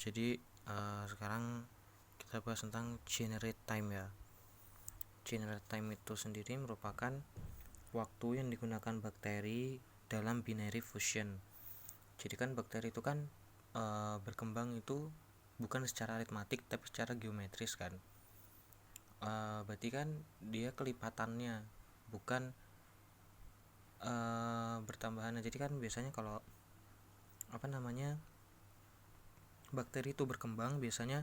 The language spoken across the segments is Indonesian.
Jadi sekarang kita bahas tentang generate time ya. Generate time itu sendiri merupakan waktu yang digunakan bakteri dalam binary fusion. Jadi kan bakteri itu kan berkembang itu bukan secara aritmatik tapi secara geometris kan. Berarti kan dia kelipatannya bukan bertambahan. Jadi kan biasanya kalau bakteri itu berkembang biasanya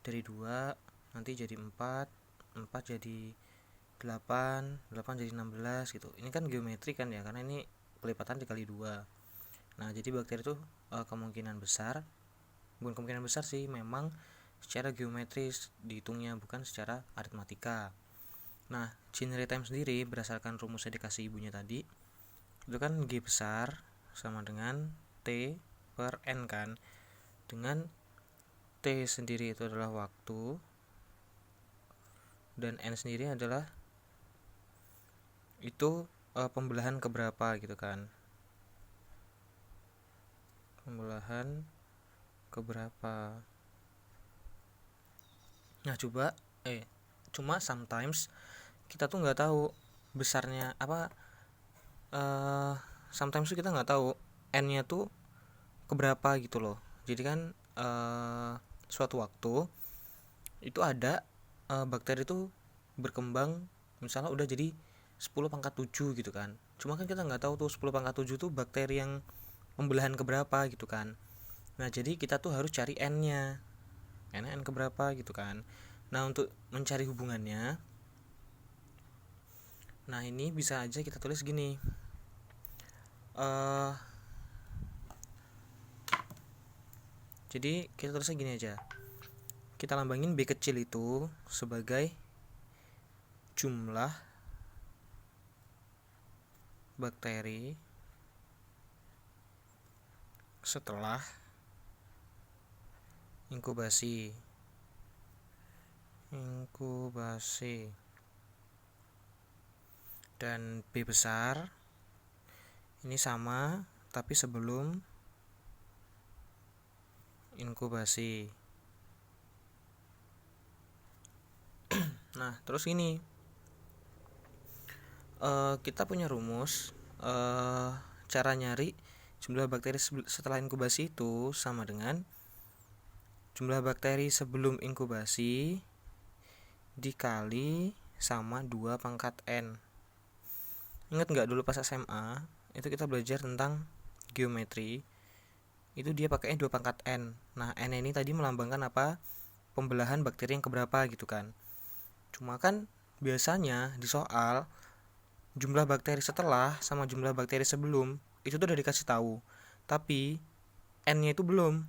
dari 2 nanti jadi 4 jadi 8 jadi 16 gitu. Ini kan geometri kan ya, karena ini kelipatan dikali 2. Nah jadi bakteri itu kemungkinan besar, bukan kemungkinan besar sih, memang secara geometris dihitungnya, bukan secara aritmatika. Nah generate time sendiri berdasarkan rumus yang dikasih ibunya tadi itu kan G besar sama dengan T per N kan, dengan T sendiri itu adalah waktu dan N sendiri adalah itu pembelahan keberapa gitu kan, pembelahan keberapa. Nah cuma sometimes kita tuh nggak tahu besarnya apa, sometimes tuh kita nggak tahu N nya tuh keberapa gitu loh. Jadi kan suatu waktu itu ada bakteri itu berkembang misalnya udah jadi 10⁻⁷ gitu kan. Cuma kan kita nggak tahu tuh 10⁻⁷ tuh bakteri yang pembelahan keberapa gitu kan. Nah jadi kita tuh harus cari N nya, N keberapa gitu kan. Nah untuk mencari hubungannya, nah ini bisa aja kita tulis gini, jadi kita tulisnya gini aja, kita lambangin B kecil itu sebagai jumlah bakteri setelah inkubasi. Dan B besar ini sama tapi sebelum inkubasi. Nah terus ini kita punya rumus, cara nyari jumlah bakteri setelah inkubasi itu sama dengan jumlah bakteri sebelum inkubasi dikali sama 2⁻N. Ingat nggak dulu pas SMA itu kita belajar tentang geometri, itu dia pakainya 2⁻N. Nah N ini tadi melambangkan apa, pembelahan bakteri yang keberapa gitu kan. Cuma kan biasanya di soal jumlah bakteri setelah sama jumlah bakteri sebelum itu tuh udah dikasih tahu, tapi N nya itu belum.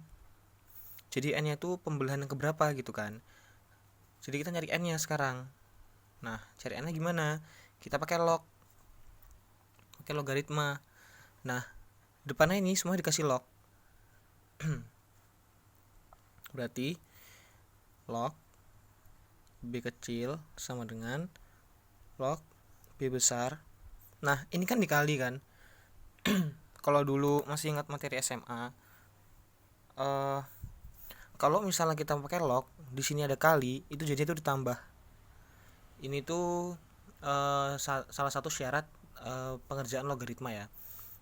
Jadi N nya itu pembelahan yang keberapa gitu kan. Jadi kita nyari N nya sekarang. Nah cari N nya gimana, kita pakai log, pakai logaritma. Nah depannya ini semua dikasih log berarti log B kecil sama dengan log B besar. Nah ini kan dikali kan. Kalau dulu masih ingat materi SMA, kalau misalnya kita pakai log, di sini ada kali, itu jadi itu ditambah. Ini tuh salah satu syarat pengerjaan logaritma ya.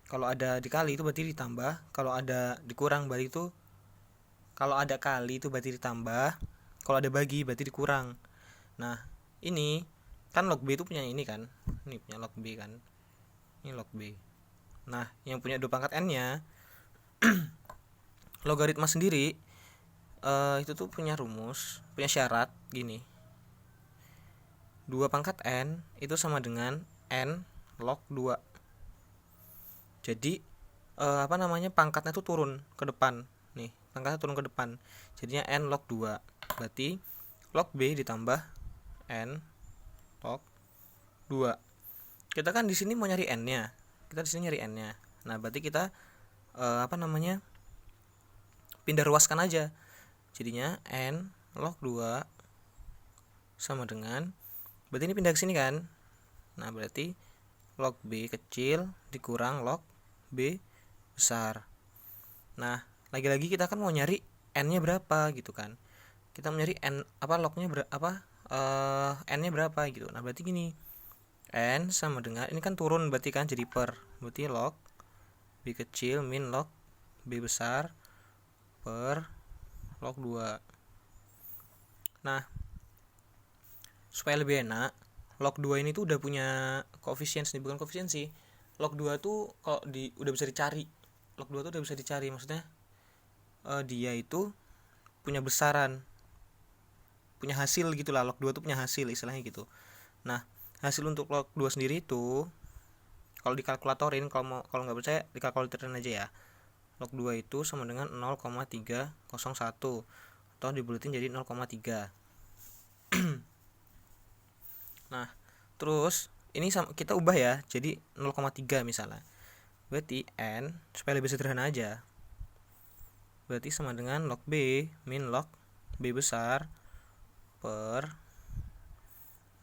Kalau ada dikali itu berarti ditambah, kalau ada dikurang berarti itu, kalau ada kali itu berarti ditambah, kalau ada bagi berarti dikurang. Nah ini kan log B itu punya ini kan, ini punya log B kan, ini log B. Nah yang punya 2⁻N nya logaritma sendiri itu tuh punya rumus, punya syarat gini, 2⁻N itu sama dengan N log 2. Jadi pangkatnya tuh turun ke depan nih, pangkatnya turun ke depan, jadinya N log 2. Berarti log B ditambah N log 2. Kita kan di sini mau nyari N nya, kita di sini nyari N nya. Nah berarti kita pindah ruaskan aja, jadinya N log 2 sama dengan, berarti ini pindah ke sini kan. Nah berarti log B kecil dikurang log B besar. Nah lagi-lagi kita kan mau nyari n-nya berapa gitu kan. Kita mencari n lognya n-nya berapa gitu. Nah, berarti gini. N sama dengan ini kan turun berarti kan jadi per. Berarti log B kecil min log B besar per log 2. Nah, supaya lebih enak, log 2 ini tuh udah punya koefisien nih, bukan koefisien sih. Log 2 tuh kalau udah bisa dicari. Log 2 tuh udah bisa dicari, maksudnya dia itu punya besaran, punya hasil gitulah. Log 2 tuh punya hasil istilahnya gitu. Nah, hasil untuk log 2 sendiri itu kalau dikalkulatorin, kalau nggak percaya dikalkulatorin aja ya. Log 2 itu sama dengan 0,301 atau dibulatin jadi 0,3. Nah, terus ini kita ubah ya jadi 0,3 misalnya. Berarti n supaya lebih sederhana aja. Berarti sama dengan log B min log B besar per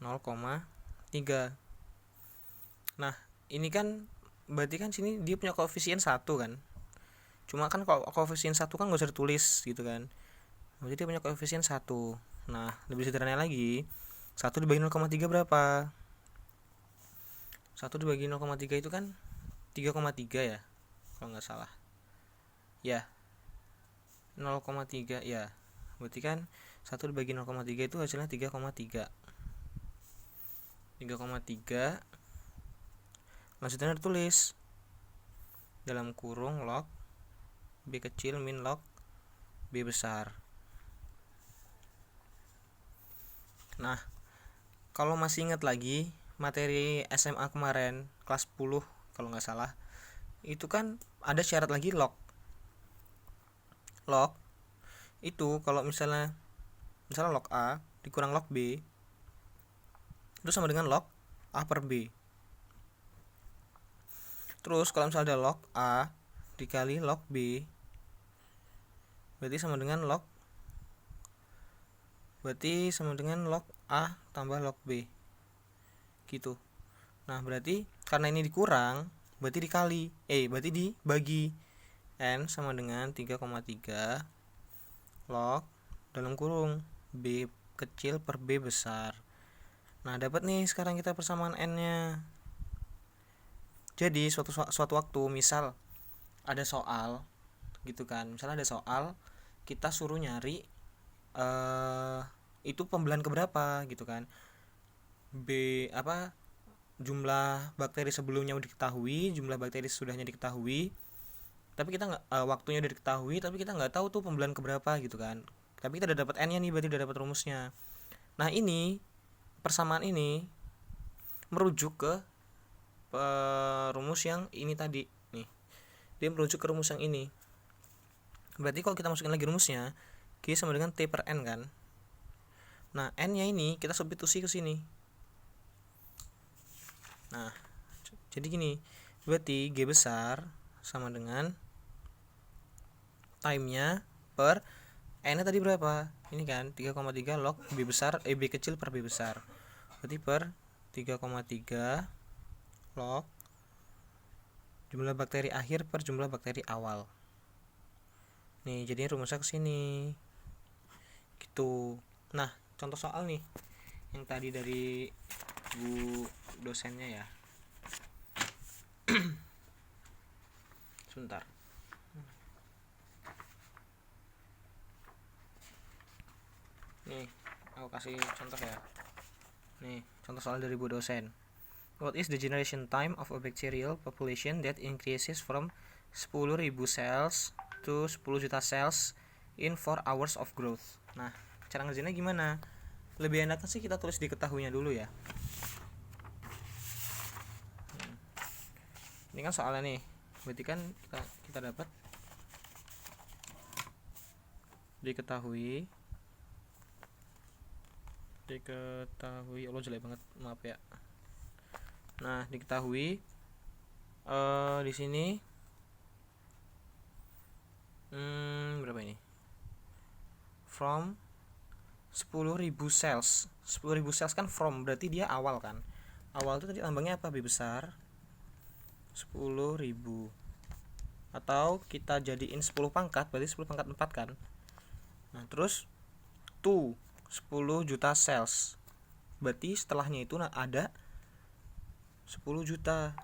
0,3. Nah, ini kan berarti kan sini dia punya koefisien 1 kan. Cuma kan kalau koefisien 1 kan gak usah ditulis gitu kan. Berarti dia punya koefisien 1. Nah, lebih sederhana lagi, 1 dibagi 0,3 berapa? 1 dibagi 0,3 itu kan 3,3 ya, kalau nggak salah. Ya, 0,3 ya. Berarti kan 1 dibagi 0,3 itu hasilnya 3,3. 3,3. Lanjutnya ditulis dalam kurung log B kecil min log B besar. Nah, kalau masih ingat lagi materi SMA kemarin kelas 10 kalau nggak salah, itu kan ada syarat lagi log itu kalau misalnya log A dikurang log B itu sama dengan log A per B. Terus kalau misalnya ada log A dikali log B berarti sama dengan log A tambah log B gitu. Nah, berarti karena ini dikurang berarti dibagi. N sama dengan 3,3 log dalam kurung B kecil per B besar. Nah, dapat nih sekarang kita persamaan n-nya. Jadi suatu waktu misal ada soal gitu kan, misalnya ada soal kita suruh nyari itu pembelahan keberapa gitu kan. Jumlah bakteri sebelumnya udah diketahui, jumlah bakteri sesudahnya diketahui, tapi kita nggak waktunya udah diketahui, tapi kita nggak tahu tuh pembelahan keberapa gitu kan. Tapi kita udah dapat n-nya nih, berarti udah dapat rumusnya. Nah, ini persamaan ini merujuk ke rumus yang ini tadi nih. Dia merujuk ke rumus yang ini. Berarti kalau kita masukin lagi rumusnya, G sama dengan T per N kan. Nah, n-nya ini kita substitusi ke sini. Nah, jadi gini, berarti G besar sama dengan time-nya per n-nya tadi berapa? Ini kan 3,3 log B besar B kecil per B besar. Berarti per 3,3 log jumlah bakteri akhir per jumlah bakteri awal. Nih, jadi rumusnya ke sini. Gitu. Nah, contoh soal nih yang tadi dari Bu dosennya ya. Sebentar. Nih, aku kasih contoh ya. Nih, contoh soal dari Bu dosen. What is the generation time of a bacterial population that increases from 10.000 cells to 10 juta cells in 4 hours of growth? Nah, cara ngerjainnya gimana? Lebih enaknya sih kita tulis diketahuinya dulu ya. Ini kan soalnya nih, berarti kan kita dapat diketahui. Allah, jelek banget, maaf ya. Nah, diketahui di sini berapa ini? From 10.000 cells. 10.000 cells kan from, berarti dia awal kan. Awal itu tadi lambangnya apa? B besar 10.000. Atau kita jadiin 10 pangkat, berarti 10 pangkat 4 kan. Nah terus 10 juta cells, berarti setelahnya itu ada 10 juta.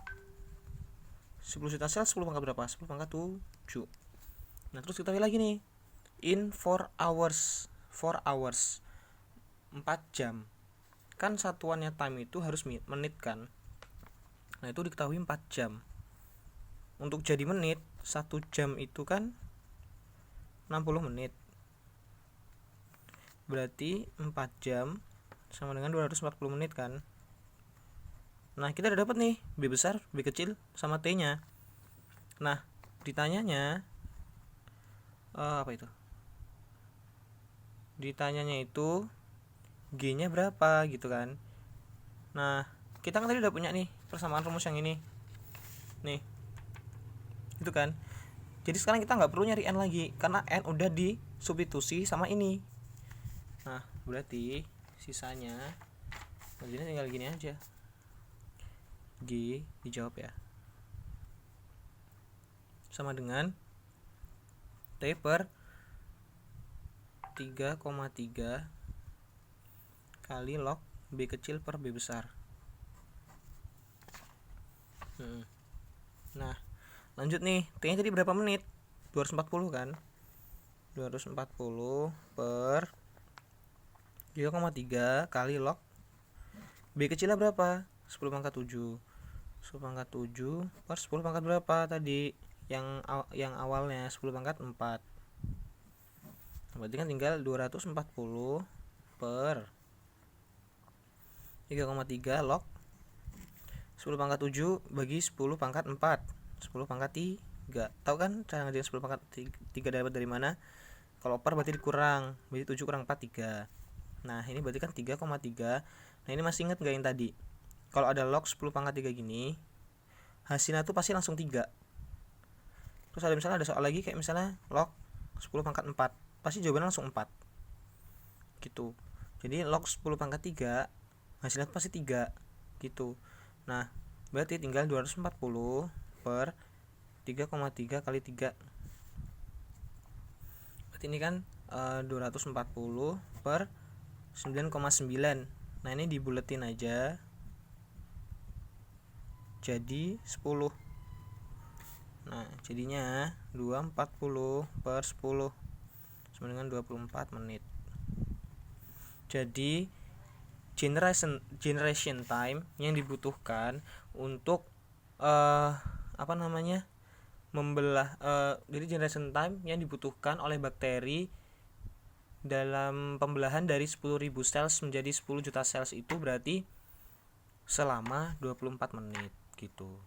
10 juta cells 10 pangkat berapa? 10 pangkat 7. Nah terus kita lihat lagi nih, in 4 hours 4 jam. Kan satuannya time itu harus menit kan. Nah itu diketahui 4 jam. Untuk jadi menit, 1 jam itu kan 60 menit. Berarti 4 jam sama dengan 240 menit kan. Nah kita udah dapat nih B besar, B kecil, sama T nya. Nah ditanyanya apa itu? Ditanyanya itu G nya berapa gitu kan. Nah kita kan tadi udah punya nih persamaan rumus yang ini nih, itu kan. Jadi sekarang kita nggak perlu nyari N lagi karena N udah disubstitusi sama ini. Nah berarti sisanya jadi tinggal gini aja, G dijawab ya, sama dengan T per 3,3 kali log B kecil per B besar. Nah lanjut nih, T nya tadi berapa menit? 240 kan. 240 per 3,3 kali log B kecilnya berapa? 10 pangkat 7. 10 pangkat 7 per 10 pangkat berapa tadi? Yang awalnya 10 pangkat 4. Berarti kan tinggal 240 per 3,3 log 10 pangkat 7 bagi 10 pangkat 4. 10 pangkat 3. Tahu kan cara ngerjain 10 pangkat 3 dapat dari mana? Kalau per berarti dikurang. Berarti 7 kurang 4 3. Nah, ini berarti kan 3,3. Nah, ini masih ingat enggak yang tadi? Kalau ada log 10 pangkat 3 gini, hasilnya tuh pasti langsung 3. Terus ada misalnya ada soal lagi kayak misalnya log 10 pangkat 4, pasti jawabannya langsung 4. Gitu. Jadi log 10 pangkat 3 hasilnya pasti 3 gitu. Nah, berarti tinggal 240 per 3,3 kali 3. Berarti ini kan 240 per 9,9. Nah, ini dibuletin aja jadi 10. Nah, jadinya 240 per 10 sama dengan 24 menit. Jadi generation time yang dibutuhkan untuk membelah, jadi generation time yang dibutuhkan oleh bakteri dalam pembelahan dari 10.000 cells menjadi 10 juta cells itu berarti selama 24 menit gitu.